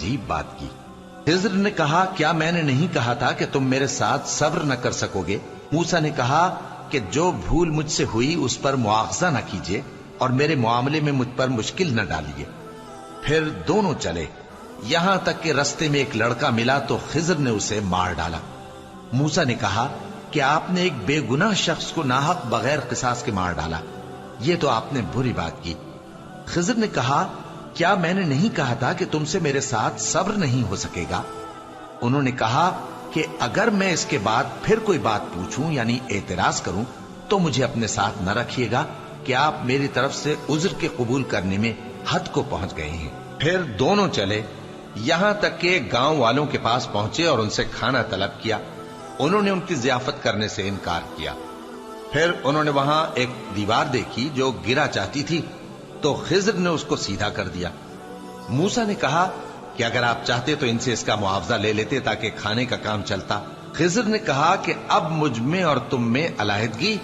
عجیب بات کی۔ خضر نے کہا کیا میں نے نہیں کہا تھا کہ تم میرے ساتھ صبر نہ کر سکو گے؟ موسیٰ نے کہا کہ جو بھول مجھ سے ہوئی اس پر مواخذہ نہ کیجیے اور میرے معاملے میں مجھ پر مشکل نہ ڈالیے۔ پھر دونوں چلے، یہاں تک کہ رستے میں ایک لڑکا ملا تو خضر نے اسے مار ڈالا۔ موسیٰ نے کہا کہ آپ نے ایک بے گناہ شخص کو ناحق بغیر قصاص کے مار ڈالا، یہ تو آپ نے بری بات کی۔ خضر نے کہا کیا میں نے نہیں کہا تھا کہ تم سے میرے ساتھ صبر نہیں ہو سکے گا؟ انہوں نے کہا کہ اگر میں اس کے بعد پھر کوئی بات پوچھوں یعنی اعتراض کروں تو مجھے اپنے ساتھ نہ رکھیے گا کہ آپ میری طرف سے عذر کے قبول کرنے میں حد کو پہنچ گئے ہیں۔ پھر دونوں چلے، یہاں تک کہ گاؤں والوں کے پاس پہنچے اور ان سے کھانا طلب کیا۔ انہوں نے ان کی ضیافت کرنے سے انکار کیا۔ پھر انہوں نے وہاں ایک دیوار دیکھی جو گرا چاہتی تھی تو خضر نے اس کو سیدھا کر دیا۔ موسیٰ نے کہا کہ اگر آپ چاہتے تو ان سے اس کا معاوضہ لے لیتے تاکہ کھانے کا کام چلتا۔ خضر نے کہا کہ اب مجھ میں اور تم میں علیحدگی،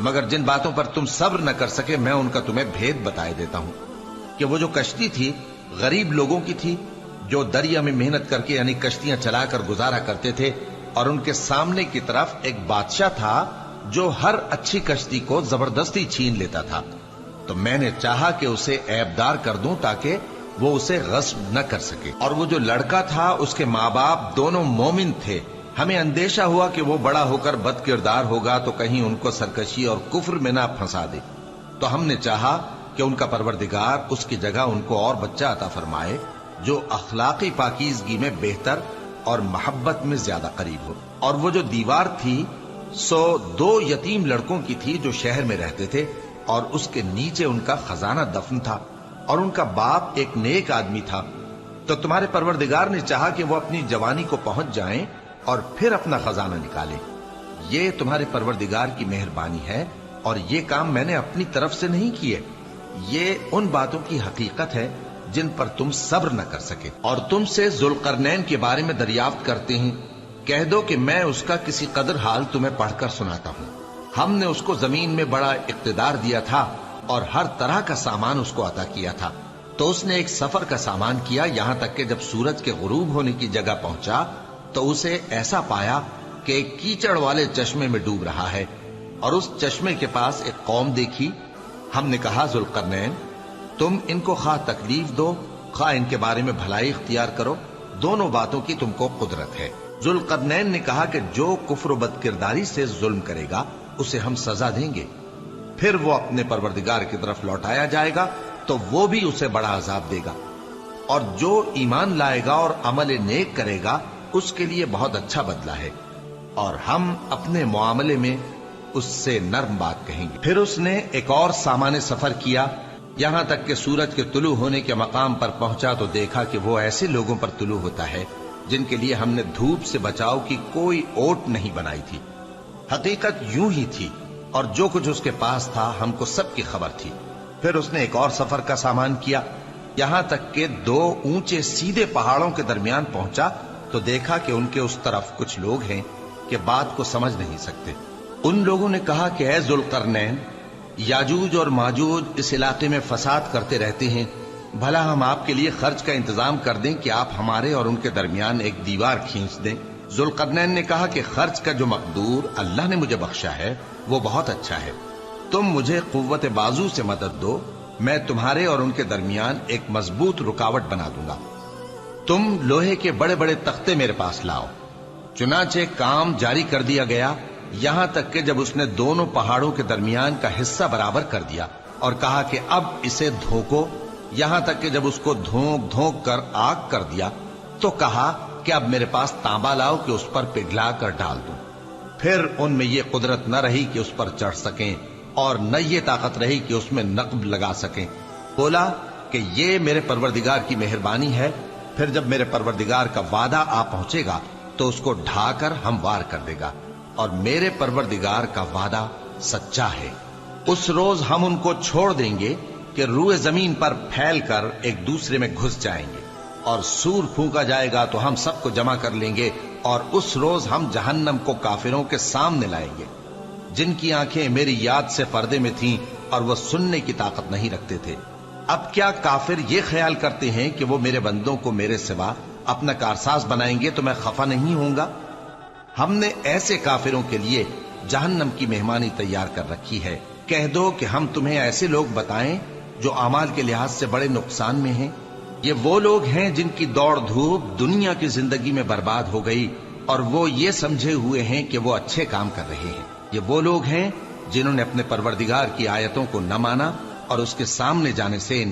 مگر جن باتوں پر تم صبر نہ کر سکے میں ان کا تمہیں بھید بتائے دیتا ہوں کہ وہ جو کشتی تھی غریب لوگوں کی تھی جو دریا میں محنت کر کے یعنی کشتیاں چلا کر گزارا کرتے تھے، اور ان کے سامنے کی طرف ایک بادشاہ تھا جو ہر اچھی کشتی کو زبردستی چھین لیتا تھا، تو میں نے چاہا کہ اسے عیبدار کر دوں تاکہ وہ اسے غصب نہ کر سکے۔ اور وہ جو لڑکا تھا اس کے ماں باپ دونوں مومن تھے، ہمیں اندیشہ ہوا کہ وہ بڑا ہو کر بد کردار ہوگا تو کہیں ان کو سرکشی اور کفر میں نہ پھنسا دے، تو ہم نے چاہا کہ ان کا پروردگار اس کی جگہ ان کو اور بچہ عطا فرمائے جو اخلاقی پاکیزگی میں بہتر اور محبت میں زیادہ قریب ہو۔ اور وہ جو دیوار تھی سو 2 یتیم لڑکوں کی تھی جو شہر میں رہتے تھے، اور اس کے نیچے ان کا خزانہ دفن تھا، اور ان کا باپ ایک نیک آدمی تھا۔ تو تمہارے پروردگار نے چاہا کہ وہ اپنی جوانی کو پہنچ جائیں اور پھر اپنا خزانہ نکالے۔ یہ تمہارے پروردگار کی مہربانی ہے، اور یہ کام میں نے اپنی طرف سے نہیں کیے، یہ ان باتوں کی حقیقت ہے جن پر تم صبر نہ کر سکے۔ اور تم سے ذوالقرنین کے بارے میں دریافت کرتے ہیں، کہہ دو کہ میں اس کا کسی قدر حال تمہیں پڑھ کر سناتا ہوں۔ ہم نے اس کو زمین میں بڑا اقتدار دیا تھا اور ہر طرح کا سامان اس کو عطا کیا تھا، تو اس نے ایک سفر کا سامان کیا، یہاں تک کہ جب سورج کے غروب ہونے کی جگہ پہنچا تو اسے ایسا پایا کہ ایک کیچڑ والے چشمے میں ڈوب رہا ہے، اور اس چشمے کے پاس ایک قوم دیکھی۔ ہم نے کہا ذوالقرنین تم ان کو خواہ تکلیف دو خواہ ان کے بارے میں بھلائی اختیار کرو، دونوں باتوں کی تم کو قدرت ہے۔ ذوالقرنین نے کہا کہ جو کفر و بد کرداری سے ظلم کرے گا اسے ہم سزا دیں گے، پھر وہ اپنے پروردگار کی طرف لوٹایا جائے گا تو وہ بھی اسے بڑا عذاب دے گا، اور جو ایمان لائے گا اور عمل نیک کرے گا اس کے لیے بہت اچھا بدلہ ہے، اور ہم اپنے معاملے میں اس سے نرم بات کہیں گے۔ پھر اس نے ایک اور سامان سفر کیا، یہاں تک کہ سورج کے طلوع ہونے کے مقام پر پہنچا تو دیکھا کہ وہ ایسے لوگوں پر طلوع ہوتا ہے جن کے لیے ہم نے دھوپ سے بچاؤ کی کوئی اوٹ نہیں بنائی تھی۔ حقیقت یوں ہی تھی، اور جو کچھ اس کے پاس تھا ہم کو سب کی خبر تھی۔ پھر اس نے ایک اور سفر کا سامان کیا، یہاں تک کہ 2 اونچے سیدھے پہاڑوں کے درمیان پہنچا تو دیکھا کہ ان کے اس طرف کچھ لوگ ہیں کہ بات کو سمجھ نہیں سکتے۔ ان لوگوں نے کہا کہ اے ذوالقرنین، یاجوج اور ماجوج اس علاقے میں فساد کرتے رہتے ہیں، بھلا ہم آپ کے لیے خرچ کا انتظام کر دیں کہ آپ ہمارے اور ان کے درمیان ایک دیوار کھینچ دیں۔ ذوالقرنین نے کہا کہ خرچ کا جو مقدور اللہ نے مجھے بخشا ہے وہ بہت اچھا ہے، تم مجھے قوت بازو سے مدد دو، میں تمہارے اور ان کے درمیان ایک مضبوط رکاوٹ بنا دوں گا۔ تم لوہے کے بڑے بڑے تختے میرے پاس لاؤ۔ چنانچہ کام جاری کر دیا گیا، یہاں تک کہ جب اس نے دونوں پہاڑوں کے درمیان کا حصہ برابر کر دیا اور کہا کہ اب اسے دھوکو، یہاں تک کہ جب اس کو دھونک دھونک کر آگ کر دیا تو کہا کہ اب میرے پاس تانبا لاؤ کہ اس پر پگھلا کر ڈال دوں۔ پھر ان میں یہ قدرت نہ رہی کہ اس پر چڑھ سکیں، اور نہ یہ طاقت رہی کہ اس میں نقب لگا سکیں۔ بولا کہ یہ میرے پروردگار کی مہربانی ہے، پھر جب میرے پروردگار کا وعدہ آ پہنچے گا تو اس کو ڈھا کر ہموار کر دے گا، اور میرے پروردگار کا وعدہ سچا ہے۔ اس روز ہم ان کو چھوڑ دیں گے کہ روئے زمین پر پھیل کر ایک دوسرے میں گھس جائیں گے، اور سور پھونکا جائے گا تو ہم سب کو جمع کر لیں گے، اور اس روز ہم جہنم کو کافروں کے سامنے لائیں گے جن کی آنکھیں میری یاد سے پردے میں تھیں اور وہ سننے کی طاقت نہیں رکھتے تھے۔ اب کیا کافر یہ خیال کرتے ہیں کہ وہ میرے بندوں کو میرے سوا اپنا کارساز بنائیں گے تو میں خفا نہیں ہوں گا؟ ہم نے ایسے کافروں کے لیے جہنم کی مہمانی تیار کر رکھی ہے۔ کہہ دو کہ ہم تمہیں ایسے لوگ بتائیں جو اعمال کے لحاظ سے بڑے نقصان میں ہیں۔ یہ وہ لوگ ہیں جن کی دوڑ دھوپ دنیا کی زندگی میں برباد ہو گئی اور وہ یہ سمجھے ہوئے ہیں کہ وہ اچھے کام کر رہے ہیں۔ یہ وہ لوگ ہیں جنہوں نے اپنے پروردگار کی آیتوں کو نہ مانا اور اس کے سامنے جانے سے